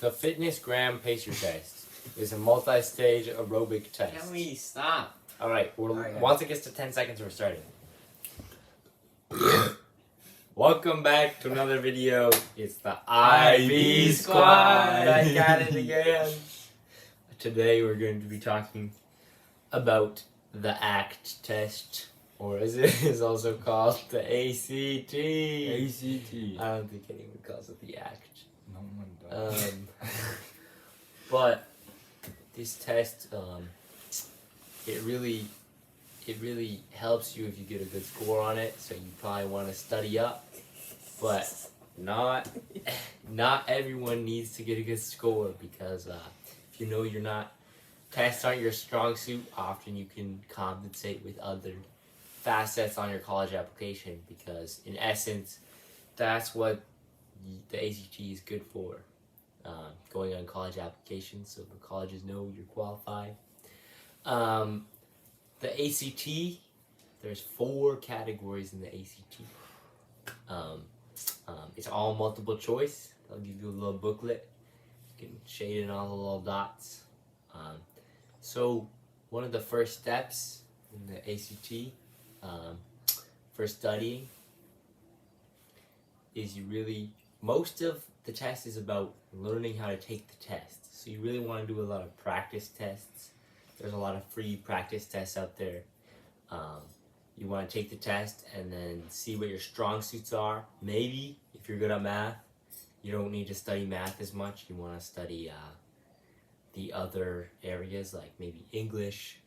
The Fitness Gram Pacer Test is a multi-stage aerobic test. Can we stop? Alright, Alright, once it gets to 10 seconds, we're starting. Welcome back to another video. It's the IB Squad. I got it again. Today we're going to be talking about the ACT test, or as it is also called, the ACT. ACT. I don't think anyone calls it the ACT. No one does. But this test, it really helps you if you get a good score on it. So you probably want to study up, but not everyone needs to get a good score, because if you know tests aren't your strong suit, often you can compensate with other facets on your college application, because in essence, that's what the ACT is good for. Going on college applications, so the colleges know you're qualified. The ACT, there's 4 categories in the ACT. It's all multiple choice. I'll give you a little booklet. You can shade in all the little dots. So one of the first steps in the ACT for studying is most of the test is about learning how to take the test. So you really want to do a lot of practice tests. There's a lot of free practice tests out there. You want to take the test and then see what your strong suits are. Maybe if you're good at math, you don't need to study math as much. You want to study the other areas, like maybe English.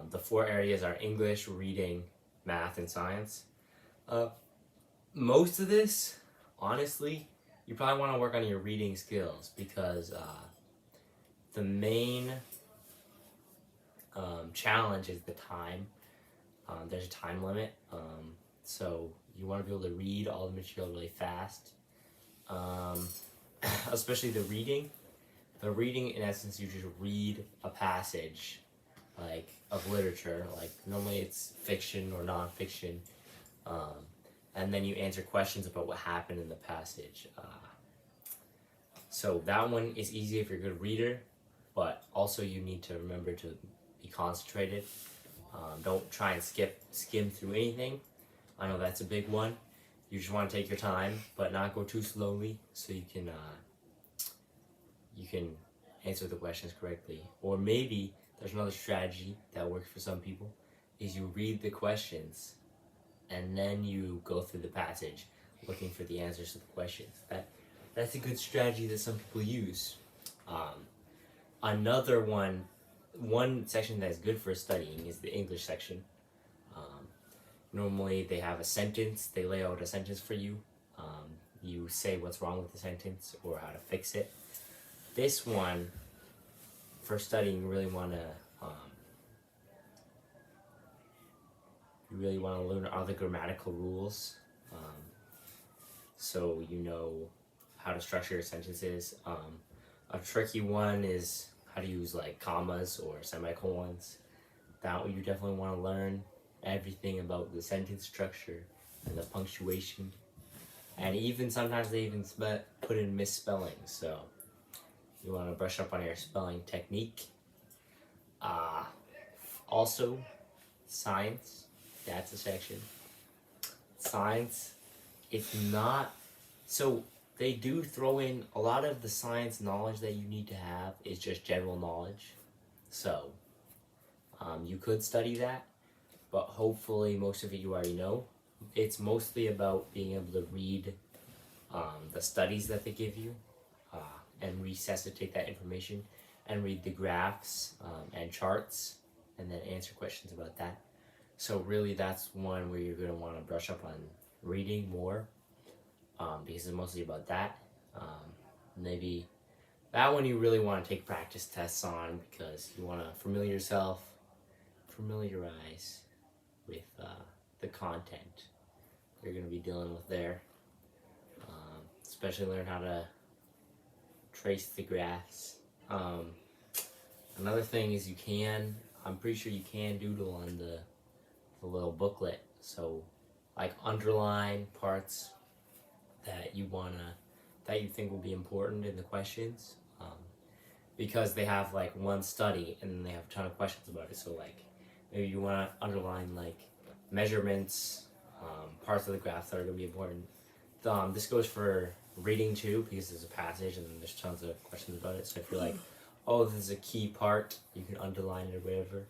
The 4 areas are English, reading, math, and science. Most of this, honestly, you probably want to work on your reading skills, because the main challenge is the time. There's a time limit, so you want to be able to read all the material really fast, especially the reading. The reading, in essence, you just read a passage of literature, normally it's fiction or non-fiction, and then you answer questions about what happened in the passage. So that one is easy if you're a good reader, but also you need to remember to be concentrated. Don't try and skim through anything. I know that's a big one. You just want to take your time, but not go too slowly, so you can answer the questions correctly. Or maybe there's another strategy that works for some people, is you read the questions and then you go through the passage looking for the answers to the questions. That's a good strategy that some people use. Another one section that is good for studying is the English section. Normally they have a sentence, they lay out a sentence for you. You say what's wrong with the sentence or how to fix it. This one, for studying, you really want to learn all the grammatical rules, so you know how to structure your sentences. A tricky one is how to use commas or semicolons. That one you definitely want to learn everything about the sentence structure and the punctuation, and even sometimes they even put in misspellings, so you want to brush up on your spelling technique. Also, science, that's a section. Science, it's not, so they do throw in a lot of the science knowledge that you need to have is just general knowledge. So, you could study that, but hopefully most of it you already know. It's mostly about being able to read the studies that they give you, and resuscitate that information, and read the graphs and charts, and then answer questions about that. So really that's one where you're going to want to brush up on reading more, because it's mostly about that. Maybe that one you really want to take practice tests on, because you want to familiarize with the content you're going to be dealing with there. Especially learn how to trace the graphs. Another thing is I'm pretty sure you can doodle on the little booklet. So underline parts that you want to that you think will be important in the questions, because they have like one study and then they have a ton of questions about it. So like maybe you want to underline like measurements, parts of the graph that are going to be important. This goes for reading too, because there's a passage and then there's tons of questions about it. So if you're like, oh, this is a key part, you can underline it or whatever.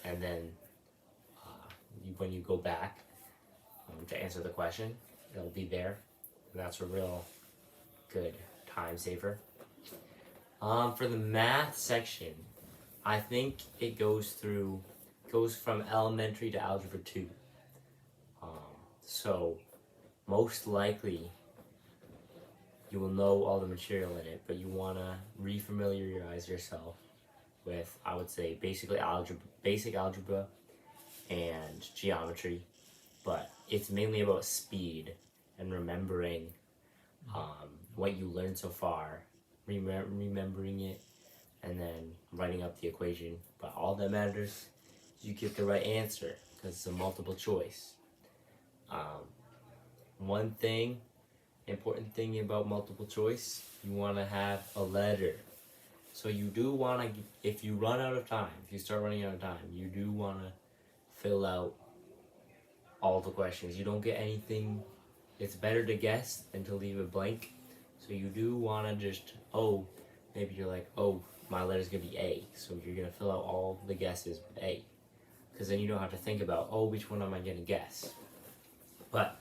And then when you go back to answer the question, it'll be there. And that's a real good time saver. For the math section, I think it goes from elementary to algebra 2. So most likely you will know all the material in it, but you want to refamiliarize yourself with, I would say, basic algebra and geometry, but it's mainly about speed and remembering what you learned so far, remembering it, and then writing up the equation. But all that matters is you get the right answer, because it's a multiple choice. One important thing about multiple choice, you want to have a letter. So you do want to, if you run out of time, if you start running out of time, you do want to fill out all the questions. You don't get anything. It's better to guess than to leave it blank. So you do want to just, maybe you're like, my letter's going to be A. So you're going to fill out all the guesses with A. Because then you don't have to think about, which one am I going to guess? But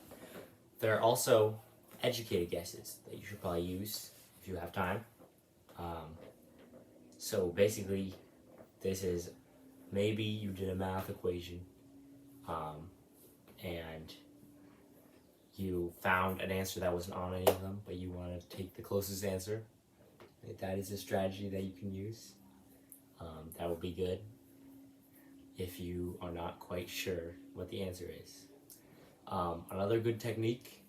there are also educated guesses that you should probably use if you have time. So basically, this is maybe you did a math equation and you found an answer that wasn't on any of them, but you want to take the closest answer. That is a strategy that you can use. That will be good if you are not quite sure what the answer is. Another good technique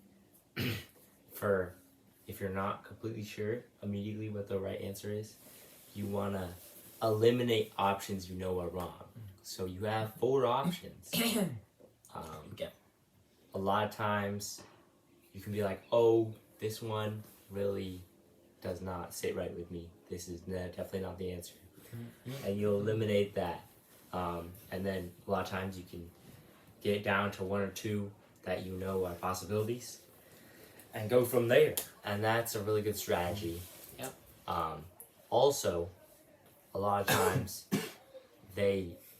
for if you're not completely sure immediately what the right answer is, you want to eliminate options you know are wrong. So you have 4 options. A lot of times you can be like, this one really does not sit right with me. This is definitely not the answer. And you'll eliminate that. And then a lot of times you can get it down to 1 or 2 that you know are possibilities and go from there. And that's a really good strategy. Yep. Also, a lot of times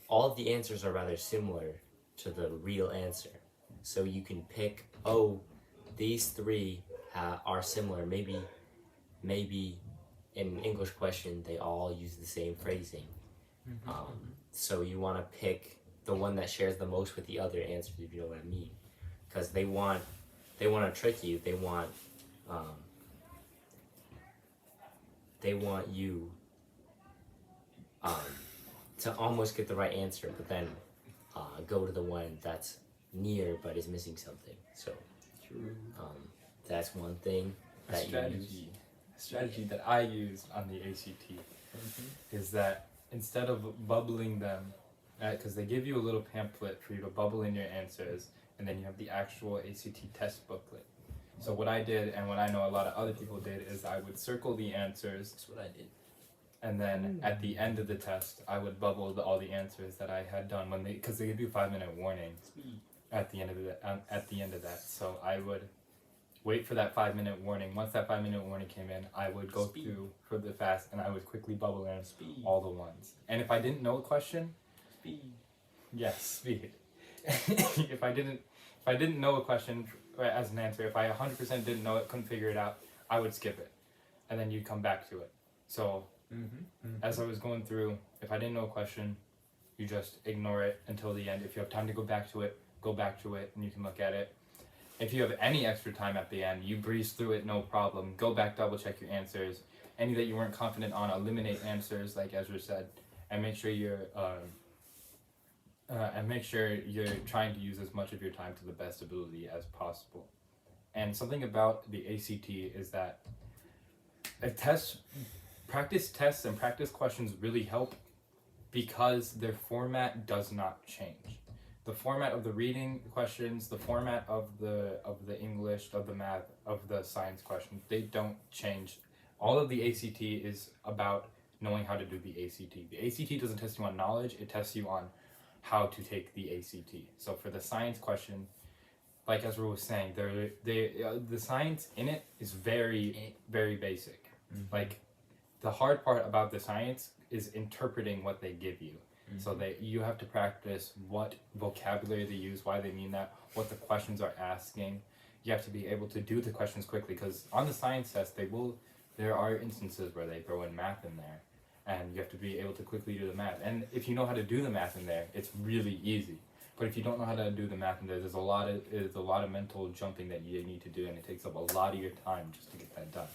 all of the answers are rather similar to the real answer. So you can pick, these 3 are similar. Maybe in an English question, they all use the same phrasing. So you want to pick the one that shares the most with the other answers, if you know what I mean. Because they want to trick you. They want you to almost get the right answer, but then go to the one that's near but is missing something. So that's one thing that you use. A strategy that I use on the ACT is that instead of bubbling them, because they give you a little pamphlet for you to bubble in your answers, and then you have the actual ACT test booklet. So what I did, and what I know a lot of other people did, is I would circle the answers. That's what I did. And then at the end of the test, I would bubble all the answers that I had done because they give you a 5-minute warning at the end of that. So I would wait for that 5-minute warning. Once that 5-minute warning came in, I would go through for the fast, and I would quickly bubble in all the ones. And if I didn't know a question, yes, speed. If I didn't know a question as an answer, if I 100% didn't know it, couldn't figure it out, I would skip it, and then you'd come back to it. So as I was going through, if I didn't know a question, you just ignore it until the end. If you have time to go back to it, and you can look at it. If you have any extra time at the end, you breeze through it, no problem. Go back, double check your answers. Any that you weren't confident on, eliminate answers, like Ezra said, and make sure you're trying to use as much of your time to the best ability as possible. And something about the ACT is that practice tests and practice questions really help because their format does not change. the format of the reading questions, the format of the English, of the math, of the science questions, they don't change. All of the ACT is about knowing how to do the ACT. The ACT doesn't test you on knowledge, it tests you on how to take the ACT. So for the science question, like Ezra was saying, the science in it is very, very basic. Like, the hard part about the science is interpreting what they give you. So you have to practice what vocabulary they use, why they mean that, what the questions are asking. You have to be able to do the questions quickly, because on the science test, there are instances where they throw in math in there, and you have to be able to quickly do the math. And if you know how to do the math in there, it's really easy. But if you don't know how to do the math in there, there's a lot of mental jumping that you need to do, and it takes up a lot of your time just to get that done.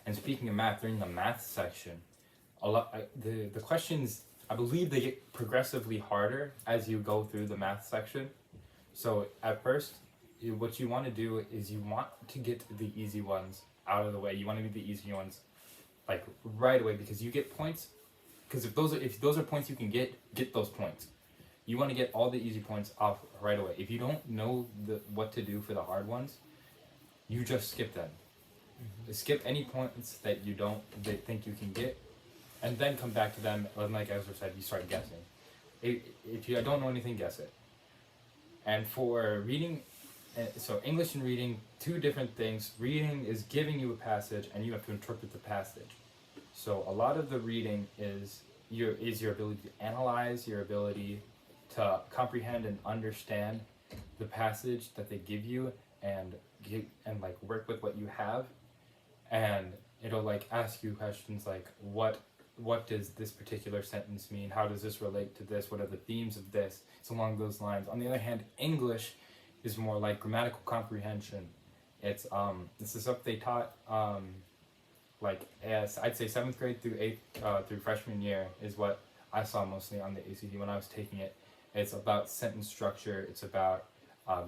And speaking of math, during the math section, the questions, I believe they get progressively harder as you go through the math section. So at first, what you want to do is you want to get the easy ones out of the way. You want to get the easy ones like right away, because you get points. Because if those are points you can get those points. You want to get all the easy points off right away. If you don't know what to do for the hard ones, you just skip them. Skip any points that you think you can get, and then come back to them. And like Ezra said, you start guessing. If you don't know anything, guess it. And for reading, so English and reading, two different things. Reading is giving you a passage, and you have to interpret the passage. So a lot of the reading is your ability to analyze, your ability to comprehend and understand the passage that they give you, and like work with what you have. And it'll like ask you questions like, what does this particular sentence mean? How does this relate to this? What are the themes of this? It's along those lines. On the other hand, English is more like grammatical comprehension. It's the stuff they taught I'd say 7th grade through 8th through freshman year is what I saw mostly on the ACT when I was taking it. It's about sentence structure. It's about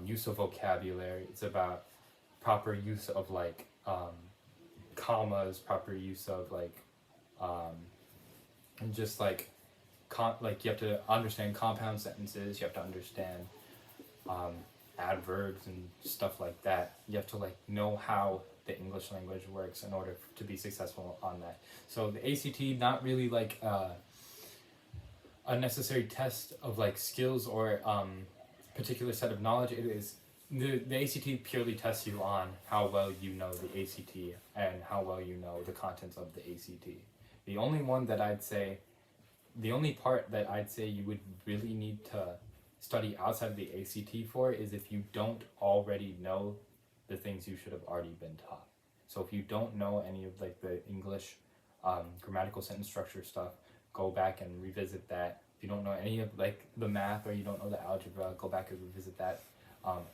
use of vocabulary. It's about proper use of like commas, proper use of like and just like you have to understand compound sentences. You have to understand adverbs and stuff like that. You have to like know how the English language works in order to be successful on that. So the ACT, not really like a necessary test of like skills or particular set of knowledge. It is the ACT purely tests you on how well you know the ACT and how well you know the contents of the ACT. The only part that I'd say you would really need to study outside of the ACT for is if you don't already know the things you should have already been taught. So if you don't know any of like the English grammatical sentence structure stuff, go back and revisit that. If you don't know any of like the math or you don't know the algebra, go back and revisit that.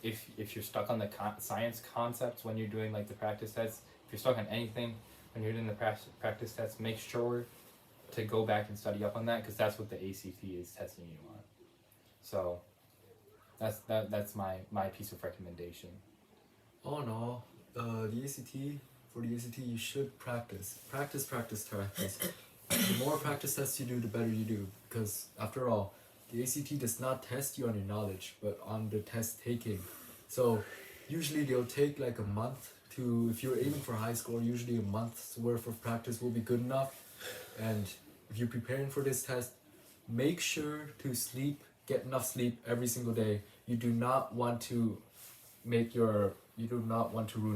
If you're stuck on the science concepts when you're doing like the practice tests, if you're stuck on anything when you're doing the practice tests, make sure to go back and study up on that, because that's what the ACT is testing you on. So that's my piece of recommendation. All in all, the ACT you should practice. Practice. The more practice tests you do, the better you do, because after all, the ACT does not test you on your knowledge, but on the test taking. So usually they'll take like a month to, if you're aiming for high score, usually a month's worth of practice will be good enough. And if you're preparing for this test, make sure to get enough sleep every single day. You do not want to ruin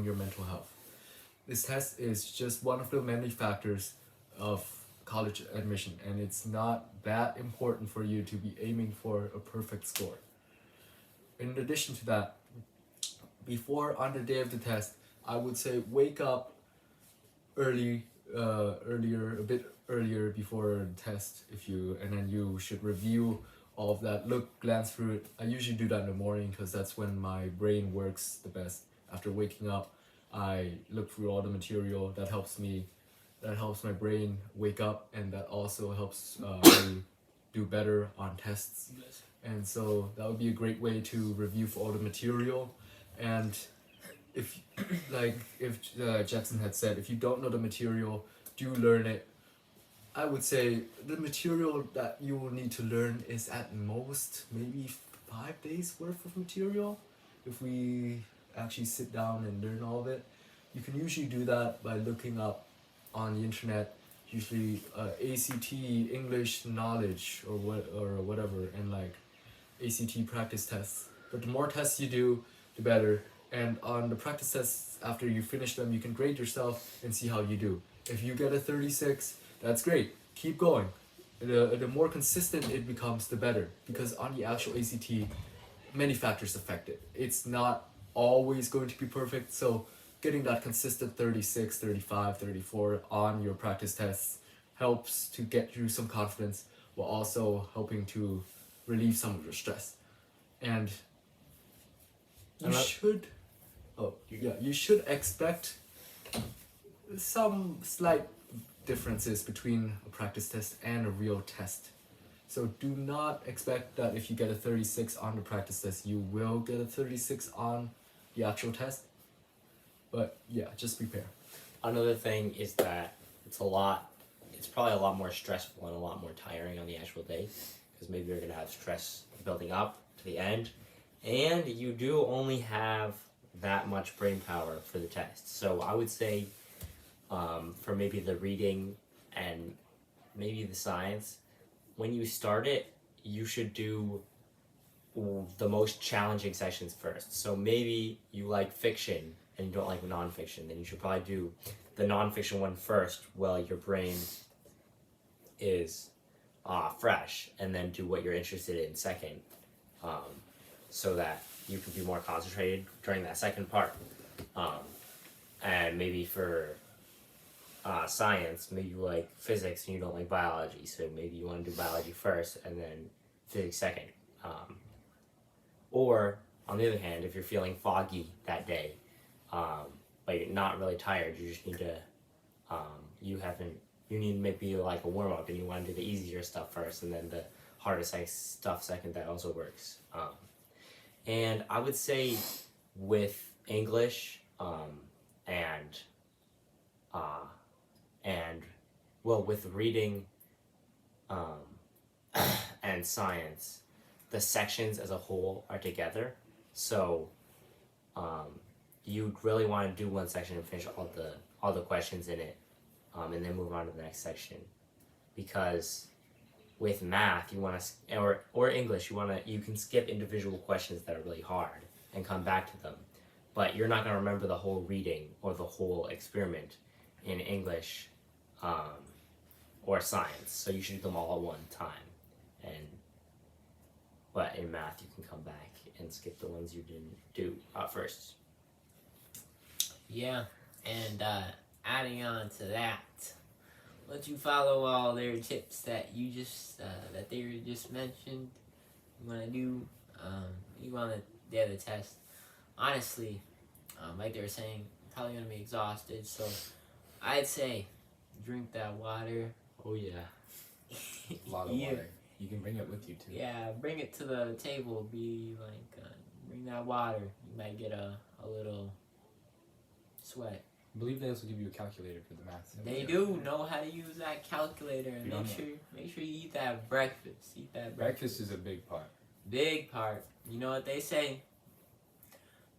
your mental health. This test is just one of the many factors of college admission, and it's not that important for you to be aiming for a perfect score. In addition to that, on the day of the test, I would say wake up a bit earlier before the test, and then you should review all of that, glance through it. I usually do that in the morning because that's when my brain works the best. After waking up, I look through all the material. That helps my brain wake up, and that also helps me do better on tests. And so that would be a great way to review for all the material. And if Jackson had said, if you don't know the material, do learn it. I would say the material that you will need to learn is at most maybe 5 days worth of material if we actually sit down and learn all of it. You can usually do that by looking up on the internet, usually ACT English knowledge or whatever, and like ACT practice tests. But the more tests you do, the better. And on the practice tests, after you finish them, you can grade yourself and see how you do. If you get a 36, that's great. Keep going. The more consistent it becomes, the better. Because on the actual ACT, many factors affect it. It's not always going to be perfect. So getting that consistent 36, 35, 34 on your practice tests helps to get you some confidence while also helping to relieve some of your stress. And you should expect some slight differences between a practice test and a real test. So do not expect that if you get a 36 on the practice test, you will get a 36 on the actual test. But yeah, just prepare. Another thing is that it's probably a lot more stressful and a lot more tiring on the actual day, because maybe you're going to have stress building up to the end, and you do only have that much brain power for the test. So I would say for maybe the reading and maybe the science, when you start it, you should do the most challenging sections first. So maybe you like fiction and you don't like nonfiction, then you should probably do the nonfiction one first while your brain is fresh, and then do what you're interested in second, so that you can be more concentrated during that second part. And maybe for science, maybe you like physics and you don't like biology, so maybe you want to do biology first and then physics second. Or on the other hand, if you're feeling foggy that day, but you're not really tired, you just need to you need maybe like a warm-up, and you want to do the easier stuff first and then the harder stuff second. That also works. And I would say with English with reading and science, the sections as a whole are together. So you'd really want to do one section and finish all the questions in it, and then move on to the next section. Because with math, you want to, or English, you can skip individual questions that are really hard and come back to them, but you're not going to remember the whole reading or the whole experiment in English or science. So you should do them all at one time. But in math, you can come back and skip the ones you didn't do first. Yeah, and adding on to that, once you follow all their tips that you just that they just mentioned, you want to do, you want to the other test. Honestly, like they were saying, probably gonna be exhausted. So I'd say drink that water. Oh yeah. A lot of water. You can bring it with you too. Yeah, bring it to the table. Be like, bring that water. You might get a little sweat. I believe they also give you a calculator for the math. They do know how to use that calculator, and You don't make sure you eat that breakfast. Breakfast is a big part. Big part. You know what they say?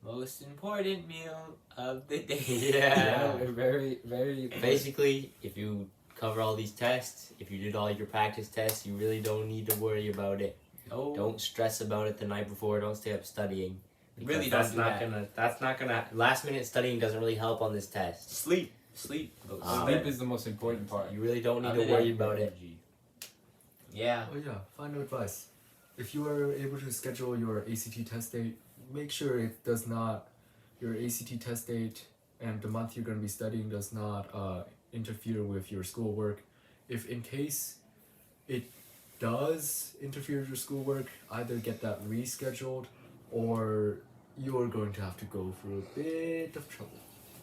Most important meal of the day. Yeah. Very, very. Basically, if you cover all these tests, if you did all your practice tests, you really don't need to worry about it. No. Don't stress about it the night before. Don't stay up studying. Really That's don't do not that. gonna. That's not gonna. Last minute studying doesn't really help on this test. Sleep. Sleep is the most important part. You really don't need Other to worry than about it. Yeah. Oh yeah, final advice. If you are able to schedule your ACT test date, make sure it does not, your ACT test date and the month you're going to be studying does not interfere with your schoolwork. If in case it does interfere with your schoolwork, either get that rescheduled or you're going to have to go through a bit of trouble.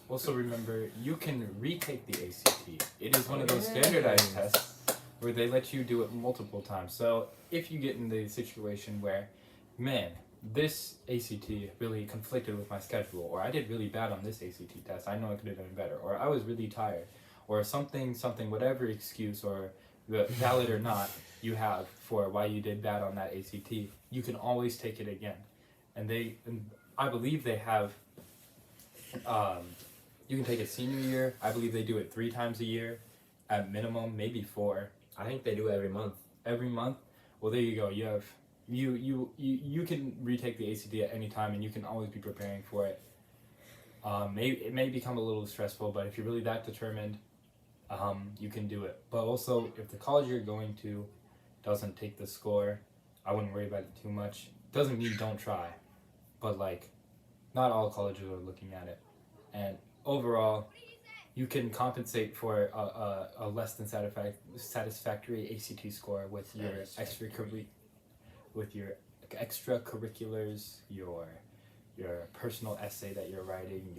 Also remember, you can retake the ACT. It is one of those standardized tests where they let you do it multiple times. So if you get in the situation where, man, this ACT really conflicted with my schedule, or I did really bad on this ACT test, I know I could have done better, or I was really tired, or something, whatever excuse or valid or not you have for why you did bad on that ACT, you can always take it again. And I believe they have. You can take it senior year. I believe they do it 3 times a year, at minimum, maybe 4. I think they do every month. Every month. Well, there you go. You have you can retake the ACT at any time, and you can always be preparing for it. It may become a little stressful, but if you're really that determined, you can do it. But also, if the college you're going to doesn't take the score, I wouldn't worry about it too much. Doesn't mean don't try, but like, not all colleges are looking at it, and overall, you can compensate for a less than satisfactory ACT score with your extracurriculars, your personal essay that you're writing,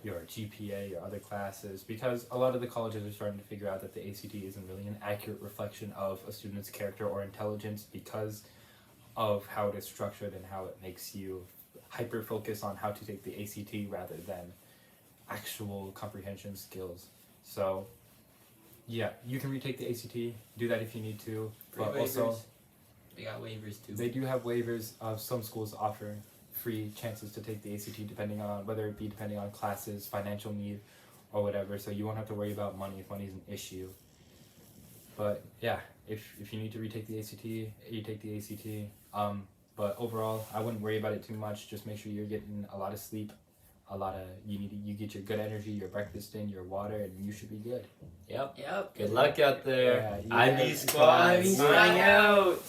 your GPA, your other classes, because a lot of the colleges are starting to figure out that the ACT isn't really an accurate reflection of a student's character or intelligence because of how it is structured and how it makes you hyper focus on how to take the ACT rather than actual comprehension skills. So yeah, you can retake the ACT, do that if you need to, but also they got waivers too. they do have waivers. Some schools offer free chances to take the ACT depending on depending on classes, financial need, or whatever, so you won't have to worry about money if money is an issue. But yeah, if you need to retake the ACT, you take the ACT. But overall, I wouldn't worry about it too much. Just make sure you're getting a lot of sleep, you get your good energy, your breakfast in, your water, and you should be good. Yep. Yep. Good luck out there. Yeah, IB squad. IB squad out.